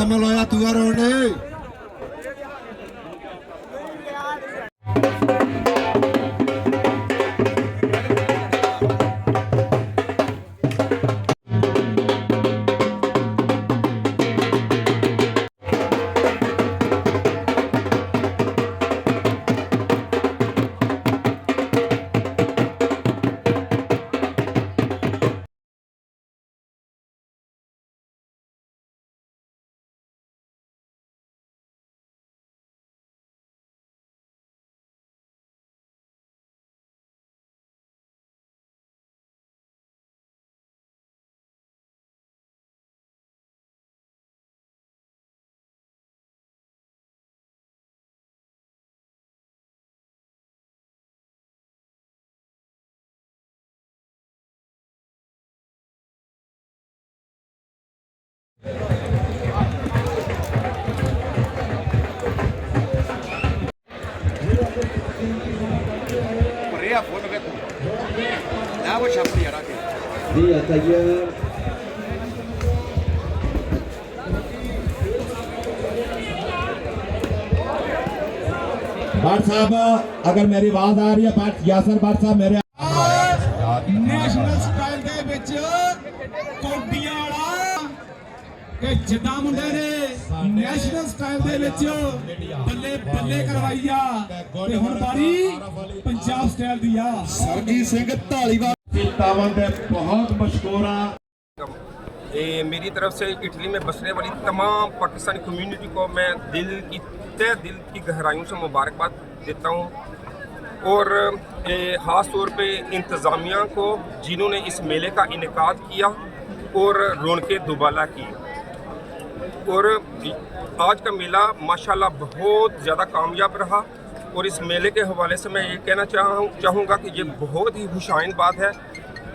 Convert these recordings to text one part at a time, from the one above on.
मुकम्मल होया दूआ राउंड भट्ट साहब अगर मेरी आवाज आ रही है यासर भट्ट साहब मेरे नेशनल स्टाइल के विच कोटियां वाला जिद्दां मुंडे ने नेशनल स्टाइल दे विच बल्ले बल्ले करवाई आ ते हुण बारी पंजाब स्टाइल दी आ सरजीत सिंह ढालीवाल तावन दे बहुत मशहूर आ। मेरी तरफ से इटली में बसने वाली तमाम पाकिस्तानी कम्युनिटी को मैं दिल की गहराइयों से मुबारकबाद देता हूँ और ख़ास तौर पे इंतज़ामिया को जिन्होंने इस मेले का इनेकाद किया और रौनकें दुबाला की। और आज का मेला माशाल्लाह बहुत ज़्यादा कामयाब रहा और इस मेले के हवाले से मैं ये कहना चाहूँगा कि ये बहुत ही खुशाइन बात है।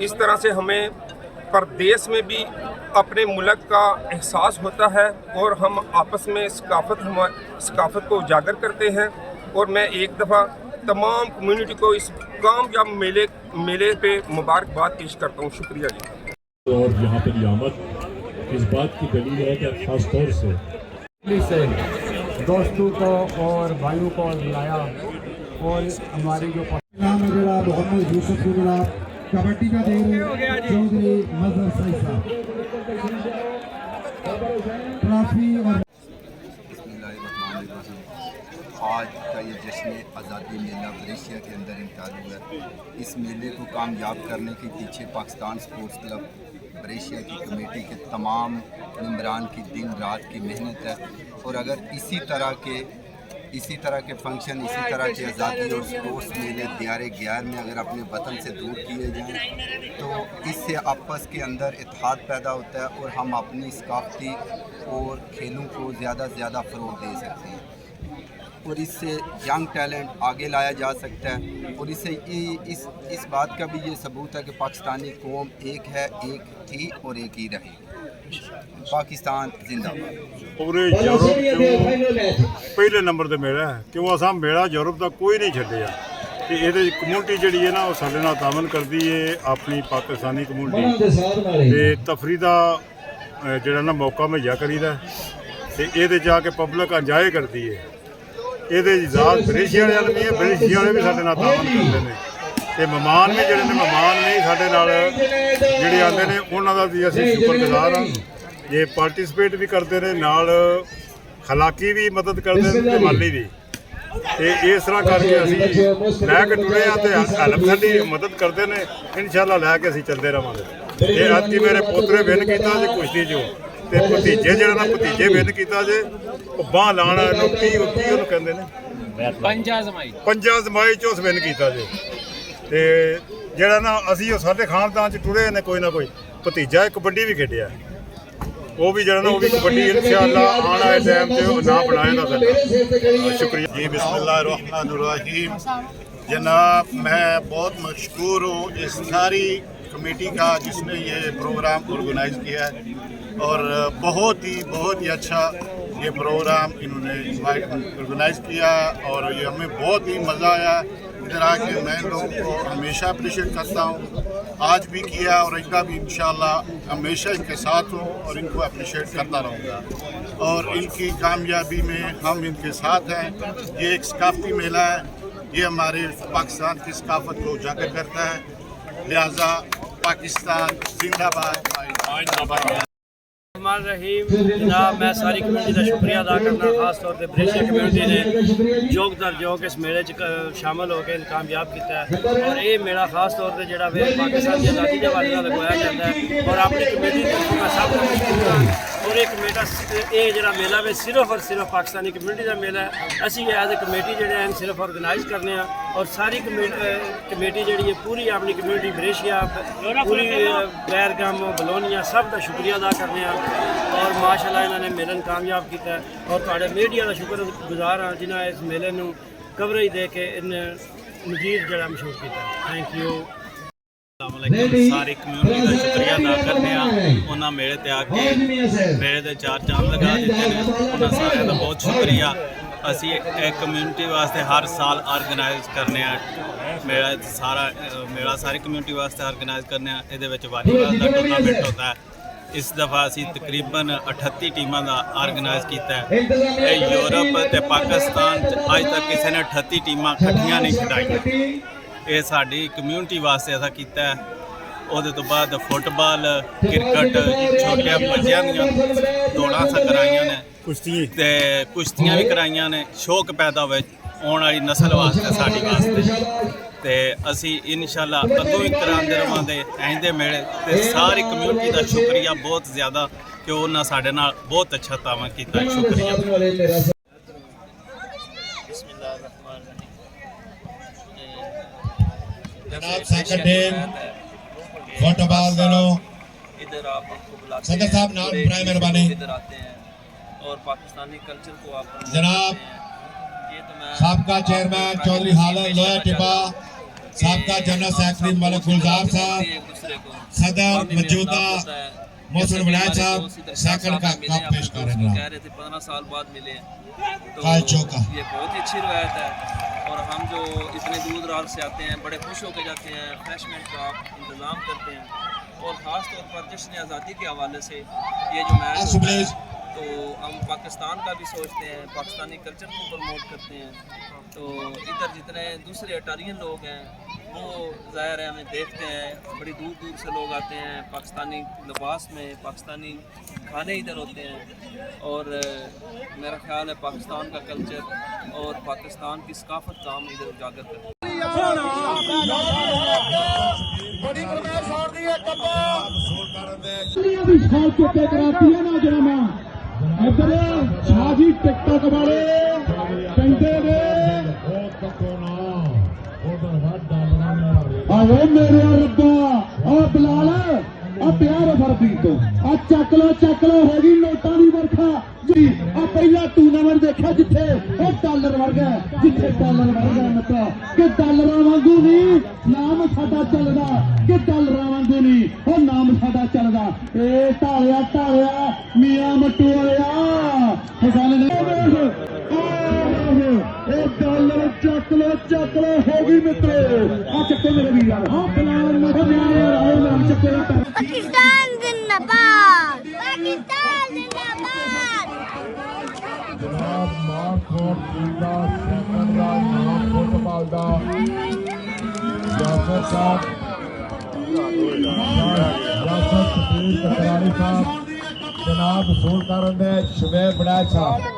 इस तरह से हमें परदेश में भी अपने मुल्क का एहसास होता है और हम आपस में सकाफत को उजागर करते हैं। और मैं एक दफ़ा तमाम कम्युनिटी को इस कामयाब मेले पे मुबारकबाद पेश करता हूँ। शुक्रिया जी। और यहाँ पर आमद इस बात की दलील है कि खास तौर से दोस्तों को और भाइयों को बुलाया और हमारी जो मोहम्मद यूसुफ कबड्डी का देर चौधरी मजहर सही साहब ट्रॉफी और आज का ये जश्न आज़ादी मेला बरेशिया के अंदर इनकार हुआ है। इस मेले को कामयाब करने के पीछे पाकिस्तान स्पोर्ट्स क्लब बरेशिया की कमेटी के तमाम मेंबरान की दिन रात की मेहनत है। और अगर इसी तरह के फंक्शन, इसी तरह के आज़ादी और स्पोर्ट्स मेले दियारे गैर में अगर अपने वतन से दूर किए जाएँ तो इससे आपस के अंदर इत्तेहाद पैदा होता है और हम अपनी सकाफती और खेलों को ज़्यादा से ज़्यादा फ़रोग़ दे सकते हैं और इससे यंग टैलेंट आगे लाया जा सकता है। और इससे इस बात का भी ये सबूत है कि पाकिस्तानी कौम एक है, एक थी और एक ही रहेगी। पाकिस्तान जिंदाबाद। पूरे यूरोप पहले नंबर ते मेला है क्यों असा मेला यूरोप का कोई नहीं छड्डिया कि ये कम्यूनिटी जी है ना वो साडे नाल तामन करती है अपनी पाकिस्तानी कम्यूनिटी ते तफरी का जिहड़ा ना मौका मुहैया करीदा ते ये जाके पब्लिक इंजॉय करती है। ये ज़ात बरेशिया वाले नहीं है, बरेशिया वाले भी साडे नाल तामन करते हैं ते मेहमान भी जिहड़े ने मेहमान नहीं साडे नाल जिहड़े आंदे ने उन्हां दा भी असीं शुक्रगुज़ार हां। ये पार्टिसिपेट भी करते हैं नाल खलाकी भी मदद करते हैं ते माली भी ते इस तरह करके असीं लैके टुरे हाँ ते हैल्प साडी मदद करते हैं। इंशाअल्लाह लैके असीं चलते रहांगे। ये अज की मेरे पोतरे विन किया जे कुश्ती चो ते भतीजे जिहड़ा ना भतीजे विन किया जे बांह लाना नुक्ती उत्ती उहनूं कहंदे ने पंजा जमाई चो उस विन किया जे ते जिहड़ा ना असीं ओह साडे खानदान च टुरे ने कोई ना कोई भतीजा कबड्डी भी खेडिया वो भी जरा ना वो भी कबड्डी इंशाअल्लाह आने वाले टाइम पे ना बनाएगा साडा। शुक्रिया जी। बिस्मिल्लाहिर्रहमानिर्रहीम। जनाब मैं बहुत मशकूर हूँ इस सारी कमेटी का जिसने ये प्रोग्राम ऑर्गेनाइज़ किया है और बहुत ही अच्छा ये प्रोग्राम इन्होंने ऑर्गेनाइज़ किया और ये हमें बहुत ही मज़ा आया। इधर आके मैं इन लोगों को हमेशा अप्रिशिएट करता हूँ, आज भी किया और इनका भी इंशाल्लाह हमेशा इनके साथ हूँ और इनको अप्रिशिएट करता रहूँगा और इनकी कामयाबी में हम इनके साथ हैं। ये एक सकाफती मेला है, ये हमारे पाकिस्तान की सकाफत को उजागर करता है, लिहाजा पाकिस्तान जिंदाबाद। रहीम जनाब, मैं सारी कम्यूनिटी का शुक्रिया अदा करना, खास तौर पर ब्रेशिया कम्यूनिटी ने जोग दर जोग इस मेले शामिल होकर कामयाब किया है। और ये मेला खास तौर पर जो पाकिस्तान की आज़ादी के हवाले नाल लगवाया जाता है और अपनी कम्यूनिटी का सब और एक मेला ये जो मेला में सिर्फ और सिर्फ पाकिस्तानी कम्यूनिटी का मेला है। असी एज ए कमेटी जो सिर्फ ऑर्गेनाइज करने और सारी कमेटी जी पूरी अपनी कम्यूनिटी ब्रेशिया पूरी बैरगम बलोनिया सब का शुक्रिया अदा करने और माशाल्लाह इन्होंने मेले कामयाब किया और थोड़े मीडिया का शुक्रगुजार हाँ जिन्हें इस मेले में कवरेज दे के इन मजीद जरा मशहूर किया। Thank you. सारी कम्यूनिटी का शुक्रिया अदा करते हैं, उन्होंने मेले ते आके मेले ते चार चांद लगा दिते हैं, उन्होंने सारे का बहुत शुक्रिया। असी एक कम्यूनिटी वास्ते हर साल ऑर्गेनाइज करने मेला, मेला सारी कम्यूनिटी वास्ते ऑर्गेनाइज करने। ये वालीबॉल का टूर्नामेंट होता है, इस दफ़ा असी तकरीबन 38 टीमों का ऑर्गेनाइज किया है। यूरोप ते पाकिस्तान अज तक किसी ने 38 टीमां इकट्ठियां नहीं खिडाई, ये साड़ी कम्यूनिटी वास्ते ऐसा किया है। उहदे तो बाद फुटबॉल क्रिकेट छोटे बच्चों दी दौड़ा सा कराइया ने, कुश्तियाँ भी कराइया ने, शौक पैदा होवे आने वाली नस्ल वास्ते साड़ी वास्ते। तो असी इंशाल्लाह अगों भी कराते रहांगे आइंदे मेले। तो सारी कम्यूनिटी का शुक्रिया बहुत ज़्यादा कि उन्होंने साढ़े नाल बहुत अच्छा तावन किया। शुक्रिया। जनाब सेकंड टीम फुटबॉल दोनों इधर आप हमको बुलाते सदर हैं, साहब नाम बराए मेहरबानी इधर आते हैं और पाकिस्तानी कल्चर को आप जनाब ये तो मैं साबका चेयरमैन चौधरी हालन लोया टिब्बा, साबका जनरल सेक्रेटरी मलिक गुलजार साहब, एक दूसरे को सदर मौजूदा मोहसिन विलायत साहब सेकंड का कप पेश कर रहे कह हैं। रहे थे 15 साल बाद मिले तो काल चौका ये बहुत ही अच्छी रवायत है और हम जो इतने दूर दराज से आते हैं बड़े खुश होकर जाते हैं, रिफ्रेशमेंट का इंतज़ाम करते हैं और ख़ास तौर पर जश्न आज़ादी के हवाले से ये जो मैच होता है तो हम पाकिस्तान का भी सोचते हैं, पाकिस्तानी कल्चर को प्रमोट करते हैं। तो इधर जितने दूसरे अटारियन लोग हैं वो ज़ाहिर है हमें देखते हैं, बड़ी दूर दूर से लोग आते हैं, पाकिस्तानी लिबास में पाकिस्तानी खाने इधर होते हैं और मेरा ख्याल है पाकिस्तान का कल्चर और पाकिस्तान की सकाफत का हम इधर उजागर करते हैं। इधर शाजी टिकटॉक वाले कंटे दे आओ मेरे रब्बा और बिलाल आ प्यार फरदी तो आ चक लो होगी नोटा की वर्खा जी। आ पहला टूर्नामेंट देखा जिथे डॉलर वर्गा जिथे डॉलर वर्गा मतलब कि डॉलर वांगू नहीं नाम साडा चलदा कि डॉलर वांगू नहीं और नाम साडा चलदा। ए ढालिया मियां मट्टू वालिया डॉलर चक लो होगी मित्रो। आ चक्को मेरे वीर हाँ बिलाल चक्को पाकिस्तान जिंदाबाद, पाकिस्तान जिंदाबाद। जनाब मार्कोट जिंदा सेकंड का नाम फुटबॉल का यासर साहब, यासर सतीश कटरानी साहब, जनाब सूल कारण शुबैब बड़ाई साहब।